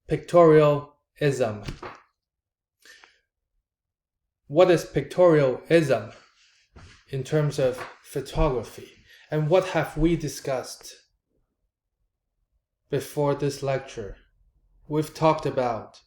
Pictorialism. What is pictorialism in terms of photography? And what have we discussed before this lecture? We've talked about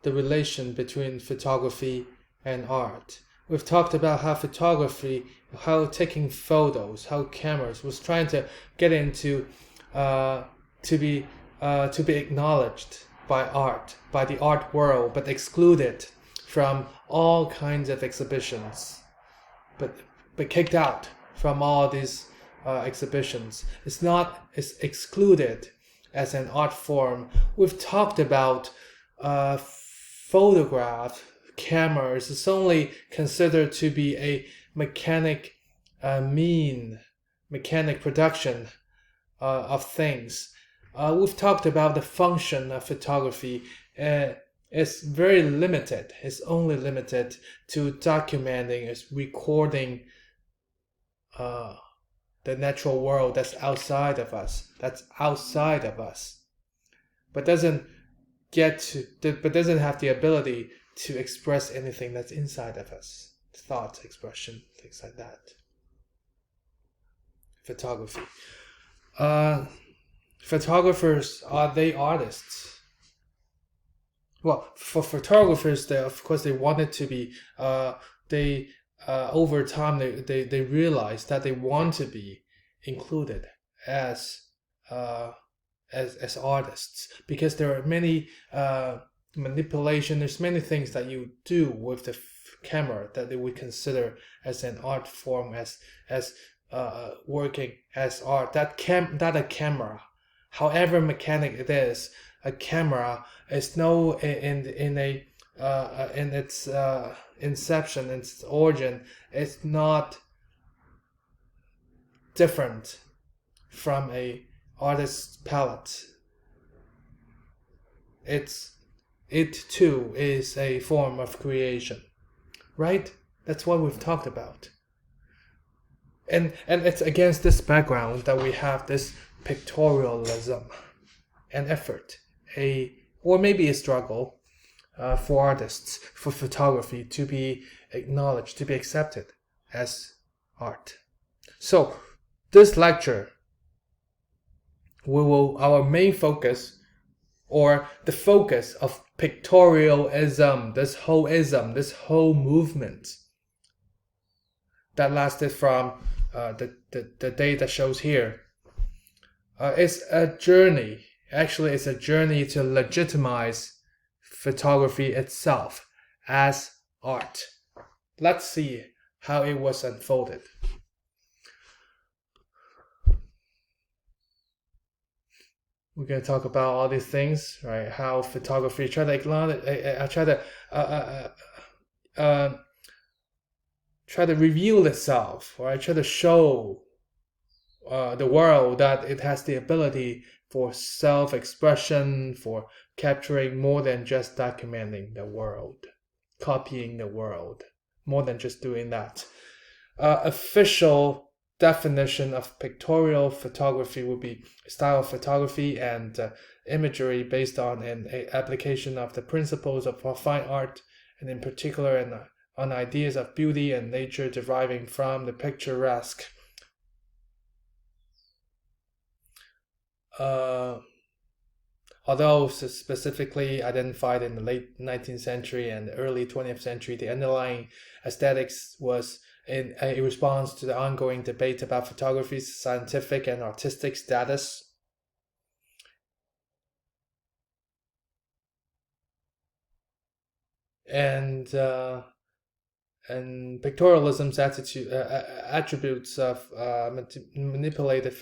the relation between photography and art. We've talked about how photography, how taking photos, how cameras was trying to get into to be acknowledged by art, by the art world, but excluded from all kinds of exhibitions, but kicked out from all these exhibitions. It's excluded as an art form. We've talked about photograph cameras. It's only considered to be a mechanic production of things. We've talked about the function of photography. It's very limited. It's only limited to documenting, it's recording the natural world that's outside of us, but doesn't have the ability to express anything that's inside of us, thought, expression, things like that. Photography. Photographers, are they artists? Well, for photographers, of course they wanted to be. Over time they realized that they want to be included as artists, because there are many manipulation. There's many things that you do with the camera that they would consider as an art form, as working as art. That a camera, however mechanic it is, a camera is in its inception, its origin, it's not different from a artist's palette. It too is a form of creation, right? That's what we've talked about. And it's against this background that we have this pictorialism, an effort, or maybe a struggle for artists, for photography to be acknowledged, to be accepted as art. So this lecture, our main focus, or the focus of pictorialism, this whole movement that lasted from the date that shows here, is a journey. Actually, it's a journey to legitimize photography itself as art. Let's see how it was unfolded. We're going to talk about all these things, right? How photography try to reveal itself, right? Try to show the world that it has the ability for self-expression, for capturing more than just documenting the world, copying the world, more than just doing that. Official definition of pictorial photography would be style of photography and imagery based on an application of the principles of fine art, and in particular on ideas of beauty and nature deriving from the picturesque. Although specifically identified in the late 19th century and early 20th century, the underlying aesthetics was in a response to the ongoing debate about photography's scientific and artistic status. And pictorialism's attributes of manipulated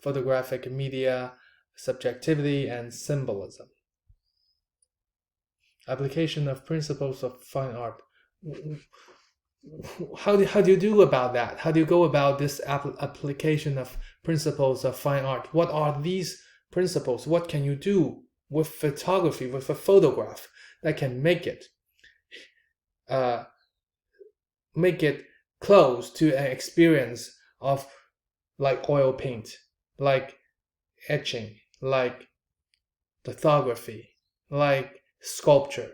photographic media, subjectivity, and symbolism. Application of principles of fine art. How do you do about that? How do you go about this application of principles of fine art? What are these principles? What can you do with photography, with a photograph, that can make it close to an experience of like oil paint, like etching, like lithography, like sculpture?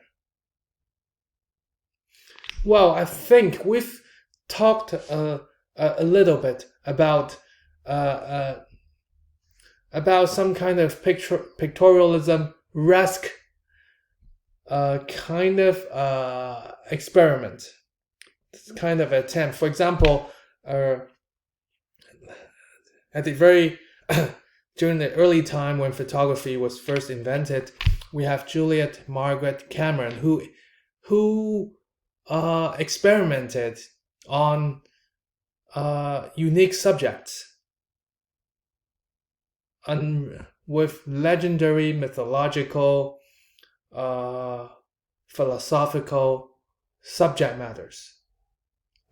Well, I think we've talked a little bit about some kind of pictorialism-esque kind of experiment, kind of attempt. For example, at the very during the early time when photography was first invented, we have Juliet Margaret Cameron who experimented on unique subjects and with legendary, mythological, philosophical subject matters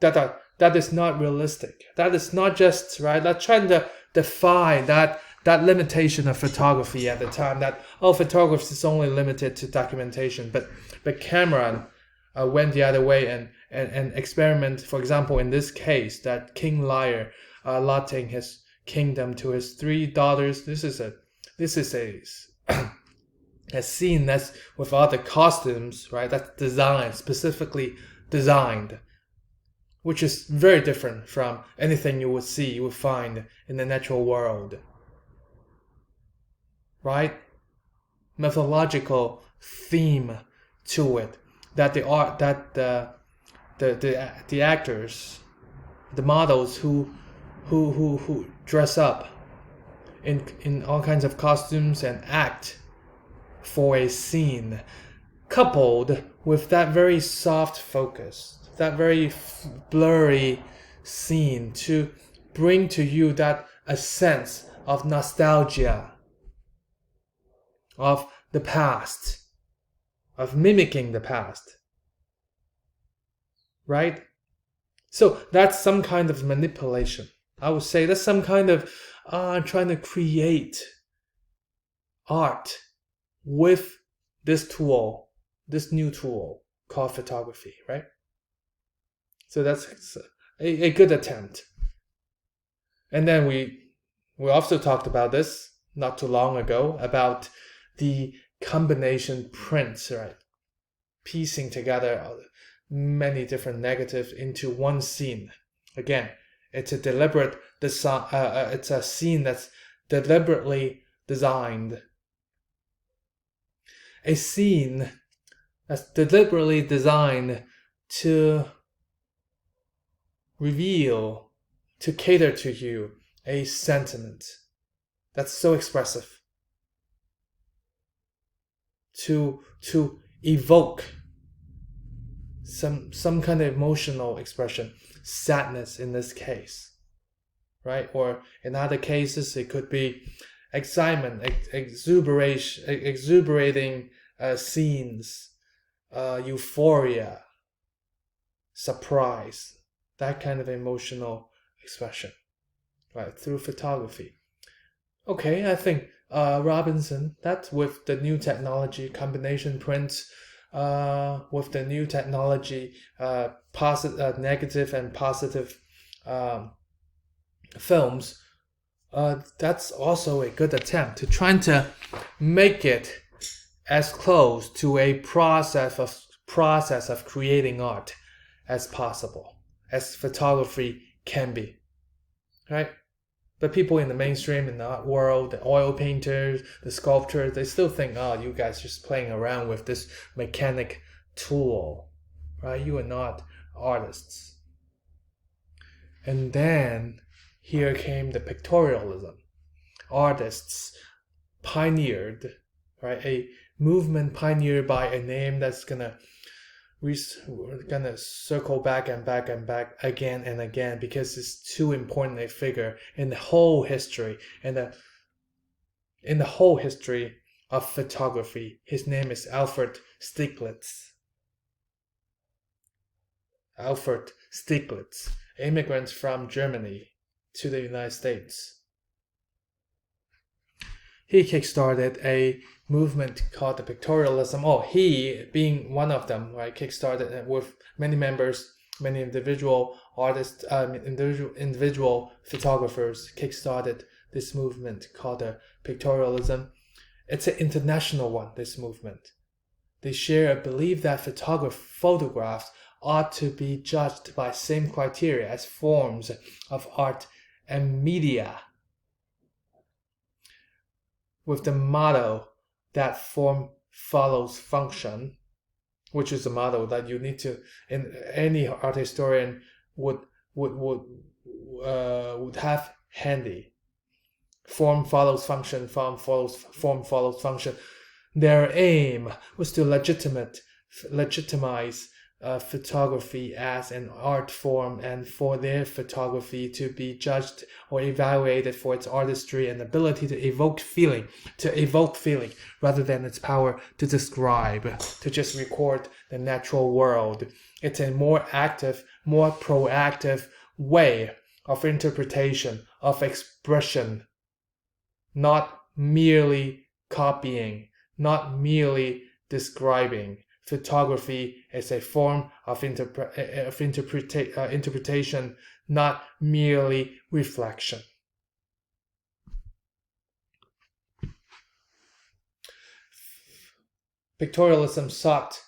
that is not realistic. That is not just right. That's trying to defy that limitation of photography at the time. That photography is only limited to documentation. But Cameron went the other way and experiment. For example, in this case, that King Lear allotting his kingdom to his 3 daughters. This is a scene that's with all the costumes, right? That's designed, specifically designed, which is very different from anything you would find in the natural world, right? Mythological theme to it, that the actors, the models who dress up in all kinds of costumes and act for a scene, coupled with that very soft focus, that very blurry scene, to bring to you a sense of nostalgia of the past, of mimicking the past, right? So that's some kind of manipulation. I would say that's some kind of trying to create art with this new tool called photography, right? So that's a good attempt. And then we also talked about this not too long ago, about the combination prints, right? Piecing together many different negatives into one scene. Again, it's a deliberate design. It's a scene that's deliberately designed. A scene that's deliberately designed to reveal, to cater to you a sentiment that's so expressive, to evoke some kind of emotional expression, sadness in this case, right? Or in other cases, it could be excitement, exuberating scenes, euphoria, surprise, that kind of emotional expression, right, through photography. Okay, I think Robinson, that with the new technology, combination prints, with the new technology, negative and positive films, that's also a good attempt to trying to make it as close to a process of creating art as possible, as photography can be, right? But people in the mainstream, in the art world, the oil painters, the sculptors, they still think, you guys just playing around with this mechanic tool, right? You are not artists. And then here came the pictorialism. Artists pioneered, right? A movement pioneered by a name that's we're gonna circle back and back and back again and again, because it's too important a figure in the whole history, in the whole history of photography. His name is Alfred Stieglitz. Alfred Stieglitz, immigrant from Germany to the United States. He kickstarted a movement called the Pictorialism. He being one of them, right? Kickstarted with many members, many individual artists, individual photographers kickstarted this movement called the Pictorialism. It's an international one, this movement. They share a belief that photographs ought to be judged by same criteria as forms of art and media, with the motto that form follows function, which is a motto that you need to, and any art historian would have handy. Form follows function, form follows function. Their aim was to legitimize photography as an art form, and for their photography to be judged or evaluated for its artistry and ability to evoke feeling rather than its power to describe, to just record the natural world. It's a more active, more proactive way of interpretation, of expression, not merely copying, not merely describing. Photography is a form of interpretation, not merely reflection. Pictorialism sought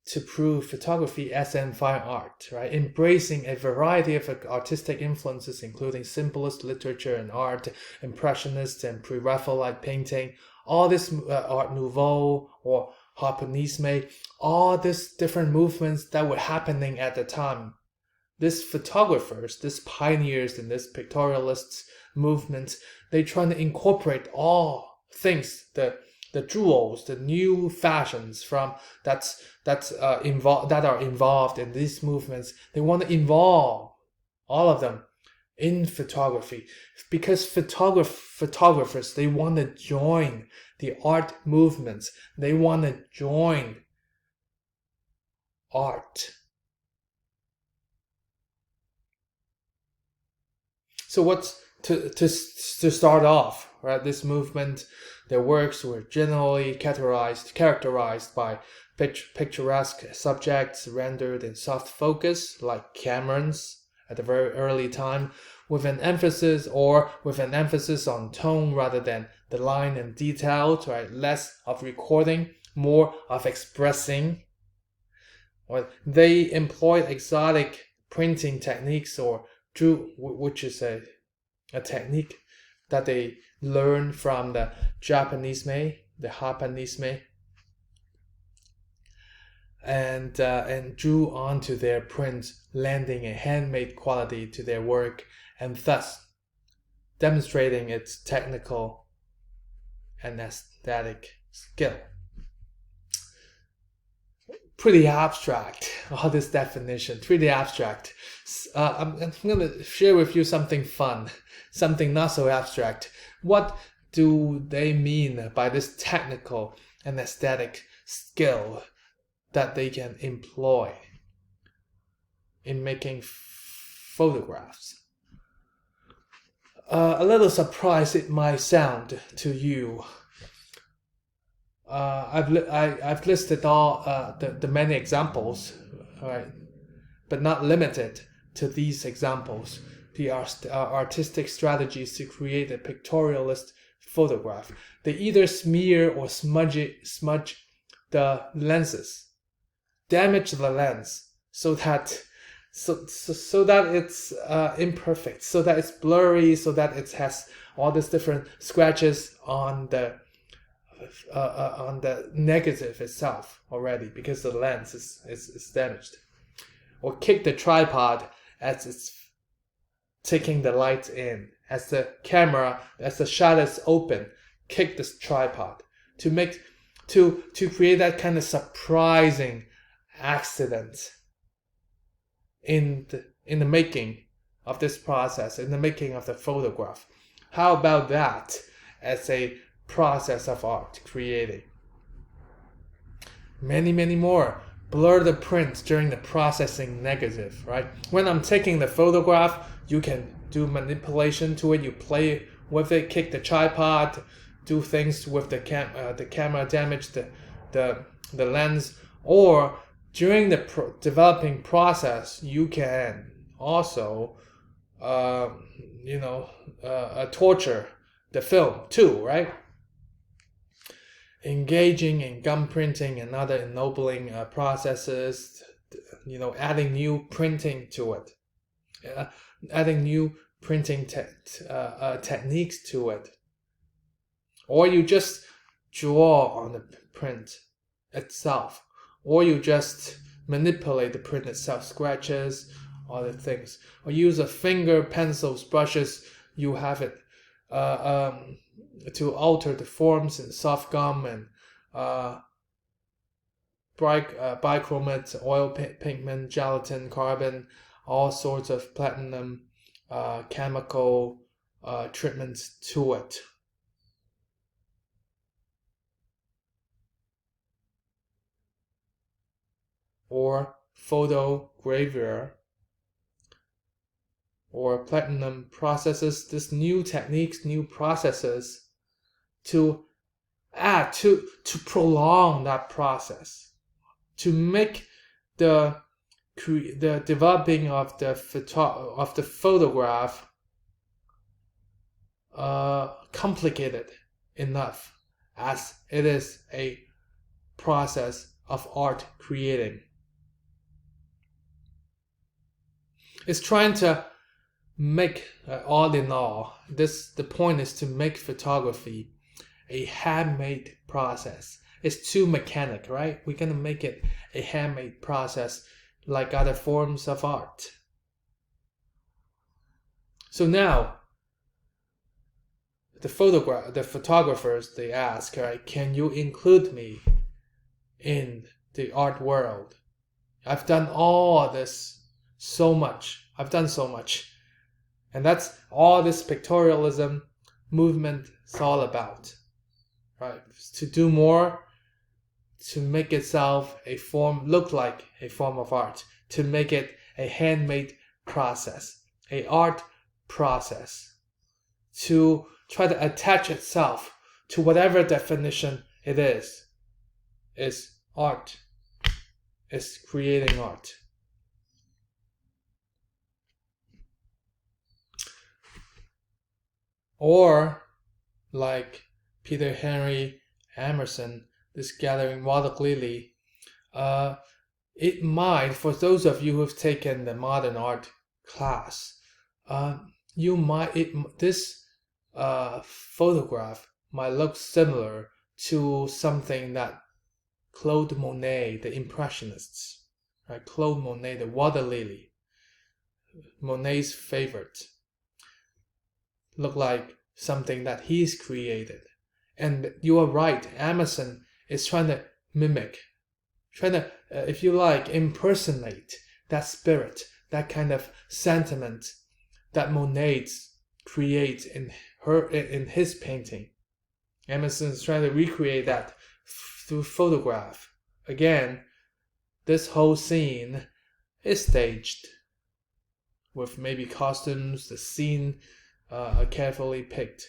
to prove photography as an fine art, right? Embracing a variety of artistic influences, including symbolist literature and art, impressionist and pre-Raphaelite painting, all this Art Nouveau or Harponisme, all these different movements that were happening at the time. These photographers, these pioneers in this pictorialist movement, they try to incorporate all things, the jewels, the new fashions from that are involved in these movements. They want to involve all of them in photography, because photographers, they want to join the art movements. They want to join art. So what's to start off, right? This movement, their works were generally characterized by picturesque subjects rendered in soft focus, like Cameron's at a very early time, with an emphasis on tone rather than the line and detail, right? Less of recording, more of expressing. Or they employed exotic printing techniques, or which is a technique that they learned from the Japanisme, the Japanisme, and drew onto their prints, lending a handmade quality to their work, and thus demonstrating its technical and aesthetic skill. Pretty abstract, all this definition, pretty abstract. I'm going to share with you something fun, something not so abstract. What do they mean by this technical and aesthetic skill that they can employ in making photographs? A little surprised it might sound to you. I've listed all the many examples, right, but not limited to these examples. The artistic strategies to create a pictorialist photograph. They either smear or smudge the lenses, damage the lens so that it's imperfect, so that it's blurry, so that it has all these different scratches on the negative itself already, because the lens is damaged. Or kick the tripod as it's taking the light in, as the shot is open, kick this tripod to create that kind of surprising accident in the making of this process, in the making of the photograph. How about that as a process of art creating? Many more. Blur the print during the processing negative, right? When I'm taking the photograph, you can do manipulation to it. You play with it, kick the tripod, do things with the camera, damage the lens. Or during the developing process, you can also torture the film too, right? engaging in gum printing and other ennobling processes, adding new printing to it, adding new printing techniques to it. Or you just draw on the print itself, or you just manipulate the print itself, scratches, other things, or use a finger, pencils, brushes. You have it to alter the forms in soft gum and bichromate, oil pigment, gelatin, carbon, all sorts of platinum chemical treatments to it. Or photogravure or platinum processes, this new techniques, new processes to add, to prolong that process, to make the developing of the photograph complicated enough as it is a process of art creating. It's trying to make, all in all, the point is to make photography a handmade process. It's too mechanic, right? We're gonna make it a handmade process like other forms of art. So now, the photographers, they ask, right, can you include me in the art world? I've done all this so much. I've done so much. And that's all this pictorialism movement is all about. Right? To do more, to make itself look like a form of art, to make it a handmade process, a art process, to try to attach itself to whatever definition it is art, is creating art. Or, like Peter Henry Emerson, this gathering water lily, it might, for those of you who've taken the modern art class, this photograph might look similar to something that Claude Monet, the Impressionists, right? Claude Monet, the water lily, Monet's favorite, look like something that he's created. And you are right, Emerson is trying to mimic, if you like, impersonate that spirit, that kind of sentiment that Monet creates in his painting. Emerson is trying to recreate that through photograph. Again, this whole scene is staged with maybe costumes, the scene carefully picked.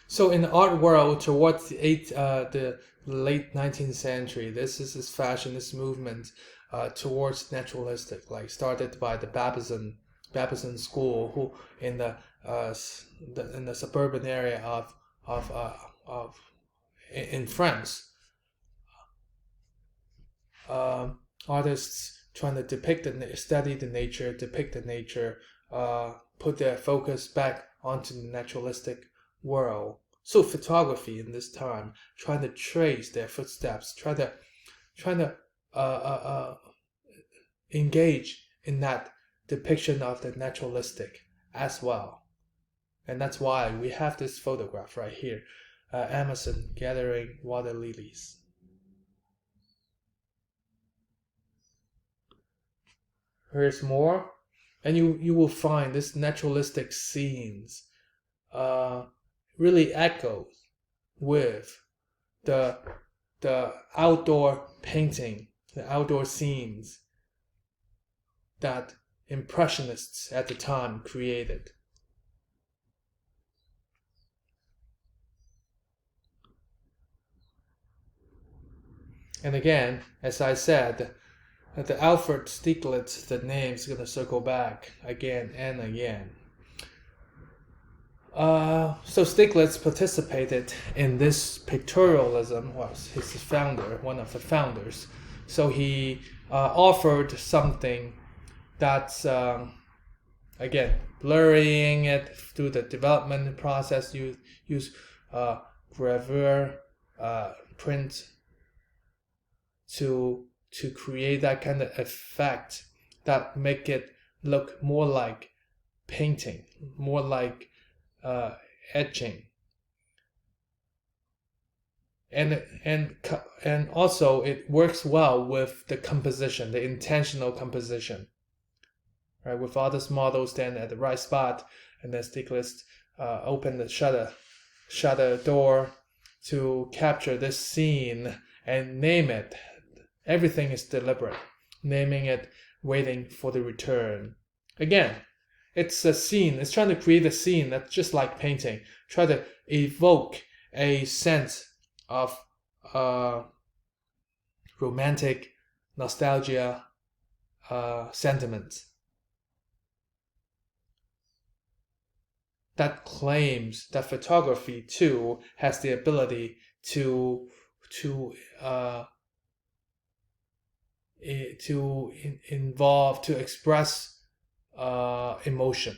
So in the art world, towards the late 19th century, this is this fashion, this movement towards naturalistic, like started by the Babazon school, who in the suburban area in France, artists trying to study the nature, depict the nature, put their focus back onto the naturalistic world. So photography in this time, trying to trace their footsteps, trying to engage in that depiction of the naturalistic as well. And that's why we have this photograph right here, Emerson gathering water lilies. Here's more, and you will find this naturalistic scenes really echoes with the outdoor painting, the outdoor scenes that Impressionists at the time created. And again, as I said, the Alfred Stieglitz, the name is going to circle back again and again. So Stiglitz participated in this pictorialism, was his founder, one of the founders. So he offered something that's, again, blurring it through the development process, use gravure, print to create that kind of effect that make it look more like painting, more like etching, and also it works well with the composition, the intentional composition, right? With all these models then at the right spot, and then Stiglitz open the shutter door to capture this scene and name it. Everything is deliberate. Naming it, waiting for the return. Again, it's a scene. It's trying to create a scene that's just like painting. Try to evoke a sense of romantic nostalgia sentiment that claims that photography too has the ability to involve, to express emotion.